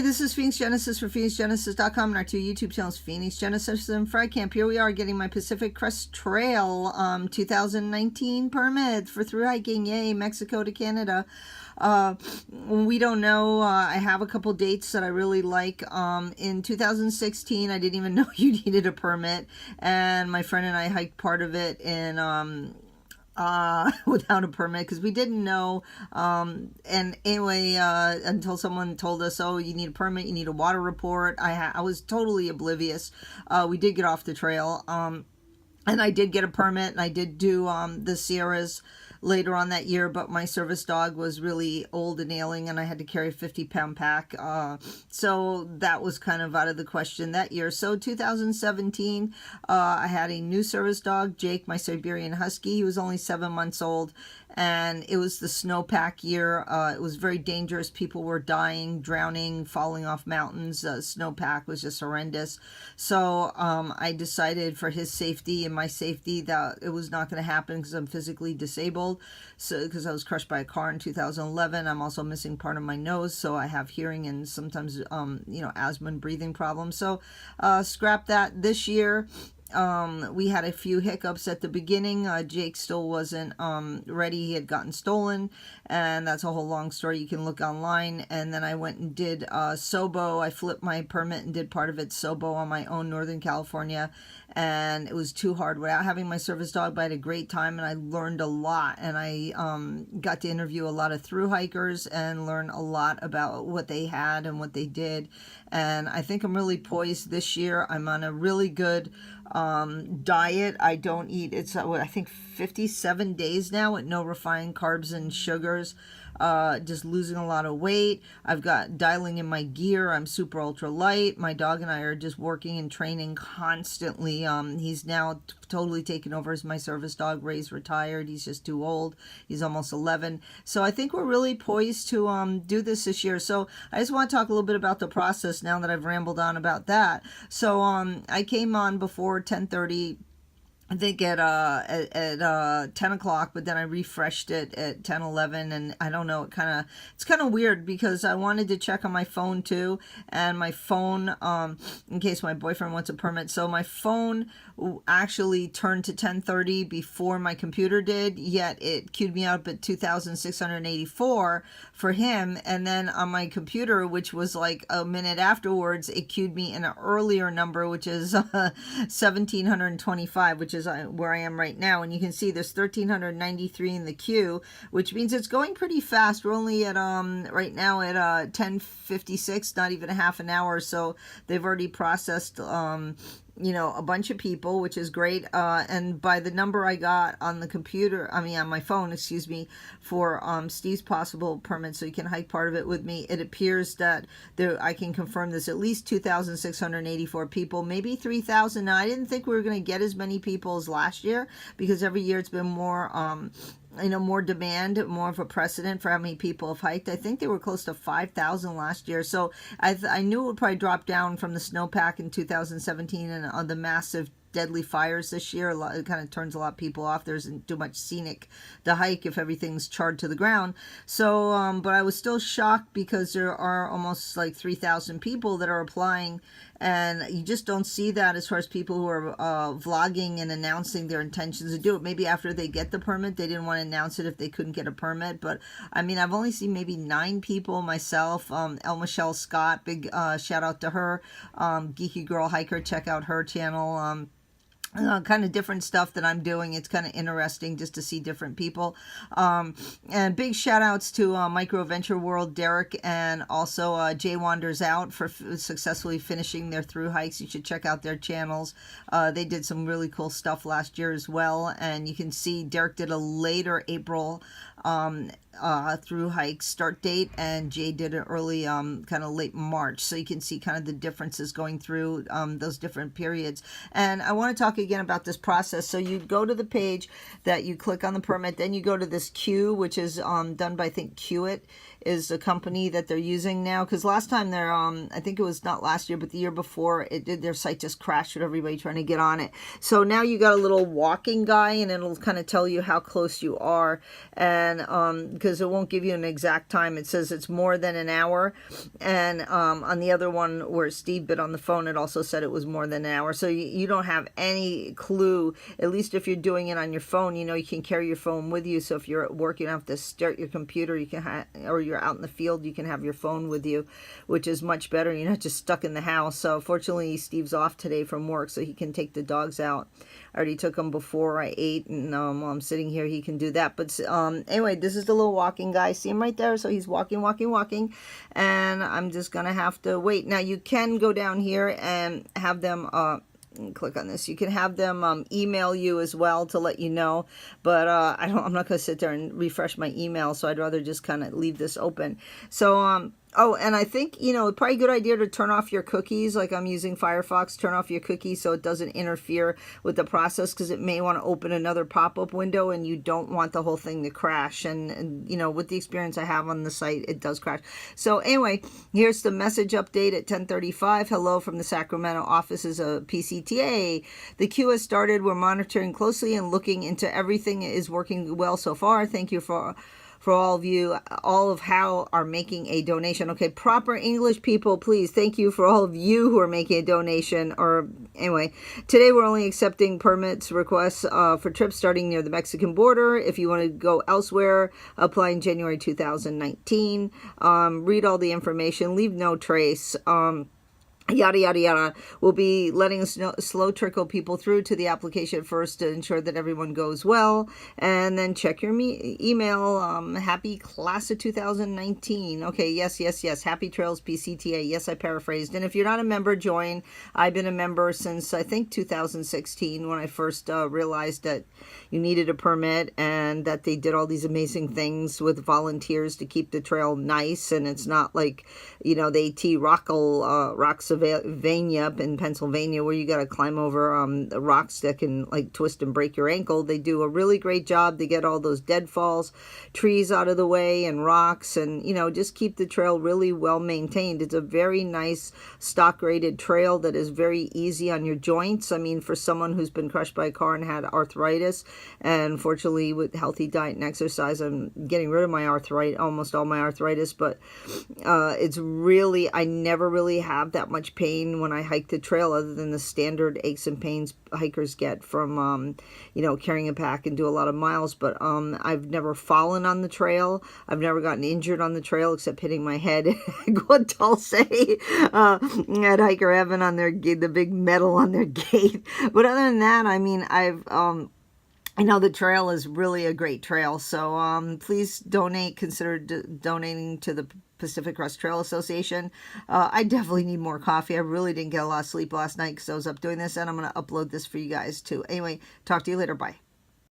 Hi, this is Phoenix Genesis for PhoenixGenesis.com and our two YouTube channels, Phoenix Genesis and Fry Camp. Here we are getting my Pacific Crest Trail 2019 permit for through hiking. Yay, Mexico to Canada. We don't know. I have a couple dates that I really like. In 2016, I didn't even know you needed a permit, and my friend and I hiked part of it in without a permit because we didn't know, and anyway, until someone told us, oh, you need a permit, you need a water report. I was totally oblivious. We did get off the trail, and I did get a permit, and I did do the Sierras later on that year, but my service dog was really old and ailing, and I had to carry a 50-pound pack, so that was kind of out of the question that year. So 2017, I had a new service dog, Jake, my Siberian Husky. He was only 7 months old, and it was the snowpack year. It was very dangerous. People were dying, drowning, falling off mountains. Snowpack was just horrendous. So I decided for his safety and my safety that it was not going to happen because I'm physically disabled. So because I was crushed by a car in 2011, I'm also missing part of my nose, so I have hearing and sometimes asthma and breathing problems. So scrap that. This year we had a few hiccups at the beginning. Jake still wasn't ready. He had gotten stolen, and that's a whole long story. You can look online. And then I went and did SOBO. I flipped my permit and did part of it SOBO on my own, Northern California, and it was too hard without having my service dog, but I had a great time, and I learned a lot, and I got to interview a lot of through hikers and learn a lot about what they had and what they did. And I think I'm really poised this year. I'm on a really good diet. I don't eat, it's I think 57 days now with no refined carbs and sugars. Just losing a lot of weight. I've got dialing in my gear. I'm super ultra light. My dog and I are just working and training constantly. He's now totally taken over as my service dog. Ray's retired. He's just too old. He's almost 11. So I think we're really poised to do this year. So I just want to talk a little bit about the process now that I've rambled on about that. So I came on before 10:30. I think at 10 o'clock, but then I refreshed it at 10:11, and I don't know, it's kind of weird because I wanted to check on my phone too, and my phone, in case my boyfriend wants a permit, so my phone actually turned to 10:30 before my computer did, yet it queued me up at 2,684 for him, and then on my computer, which was like a minute afterwards, it queued me in an earlier number, which is 1,725, which is where I am right now. And you can see there's 1,393 in the queue, which means it's going pretty fast. We're only at right now at 10:56, not even a half an hour, so they've already processed a bunch of people, which is great. And by the number I got on the computer, on my phone, excuse me, for Steve's possible permit, so you can hike part of it with me, it appears that I can confirm this, at least 2,684 people, maybe 3,000. Now, I didn't think we were going to get as many people as last year, because every year it's been more more demand, more of a precedent for how many people have hiked. I think they were close to 5,000 last year. So I knew it would probably drop down from the snowpack in 2017 and the massive deadly fires this year. It kind of turns a lot of people off. There isn't too much scenic to hike if everything's charred to the ground. So, but I was still shocked because there are almost like 3,000 people that are applying, and you just don't see that as far as people who are vlogging and announcing their intentions to do it. Maybe after they get the permit, they didn't want to announce it if they couldn't get a permit. But I've only seen maybe 9 people myself. El Michelle Scott, big shout out to her. Geeky Girl Hiker, check out her channel. Kind of different stuff that I'm doing. It's kind of interesting just to see different people. And big shout outs to Micro Venture World, Derek, and also Jay Wanders Out for successfully finishing their through hikes. You should check out their channels. They did some really cool stuff last year as well. And you can see Derek did a later April through hike start date, and Jay did an early kind of late March, so you can see kind of the differences going through those different periods. And I want to talk again about this process. So you go to the page that you click on the permit, then you go to this queue, which is done by, I think, Queue It, is the company that they're using now. Because last time they're, I think it was not last year, but the year before, their site just crashed with everybody trying to get on it. So now you got a little walking guy, and it'll kind of tell you how close you are. And because it won't give you an exact time, it says it's more than an hour. And on the other one where Steve bit on the phone, it also said it was more than an hour. So you don't have any clue, at least if you're doing it on your phone. You know, you can carry your phone with you, so if you're at work, you don't have to start your computer. You can or you're out in the field, you can have your phone with you, which is much better. You're not just stuck in the house. So fortunately, Steve's off today from work, so he can take the dogs out. I already took them before I ate, and while I'm sitting here, he can do that. But anyway, this is the little walking guy. See him right there? So he's walking, and I'm just gonna have to wait. Now you can go down here and have them click on this. You can have them email you as well to let you know, but I'm not going to sit there and refresh my email, so I'd rather just kind of leave this open. So oh, and I think, you know, probably a good idea to turn off your cookies. Like I'm using Firefox, turn off your cookies so it doesn't interfere with the process, because it may want to open another pop-up window and you don't want the whole thing to crash. And, you know, with the experience I have on the site, it does crash. So anyway, here's the message update at 10:35. Hello from the Sacramento offices of PCTA. The queue has started. We're monitoring closely and looking into everything is working well so far. Thank you for all of you, all of how are making a donation. Okay, proper English, people, please. Thank you for all of you who are making a donation. Or anyway, today we're only accepting permits requests for trips starting near the Mexican border. If you want to go elsewhere, apply in January 2019. Read all the information. Leave no trace. Yada, yada, yada. We'll be letting slow trickle people through to the application first to ensure that everyone goes well. And then check your email. Happy class of 2019. Okay, yes. Happy Trails PCTA. Yes, I paraphrased. And if you're not a member, join. I've been a member since, I think, 2016, when I first realized that you needed a permit and that they did all these amazing things with volunteers to keep the trail nice. And it's not like, you know, the AT Rocksylvania up in Pennsylvania, where you got to climb over the rocks that can like twist and break your ankle. They do a really great job to get all those deadfalls, trees out of the way, and rocks, and, you know, just keep the trail really well maintained. It's a very nice stock graded trail that is very easy on your joints. I mean, for someone who's been crushed by a car and had arthritis, and fortunately with healthy diet and exercise, I'm getting rid of my arthritis, almost all my arthritis. But it's really, I never really have that much pain when I hike the trail, other than the standard aches and pains hikers get from you know, carrying a pack and do a lot of miles. But I've never fallen on the trail. I've never gotten injured on the trail except hitting my head at Dulce at Hiker Heaven on their the big metal on their gate. But other than that, I mean, I've I know the trail is really a great trail. So please donate. Consider donating to the Pacific Crest Trail Association. I definitely need more coffee. I really didn't get a lot of sleep last night because I was up doing this, and I'm going to upload this for you guys too. Anyway, talk to you later. Bye.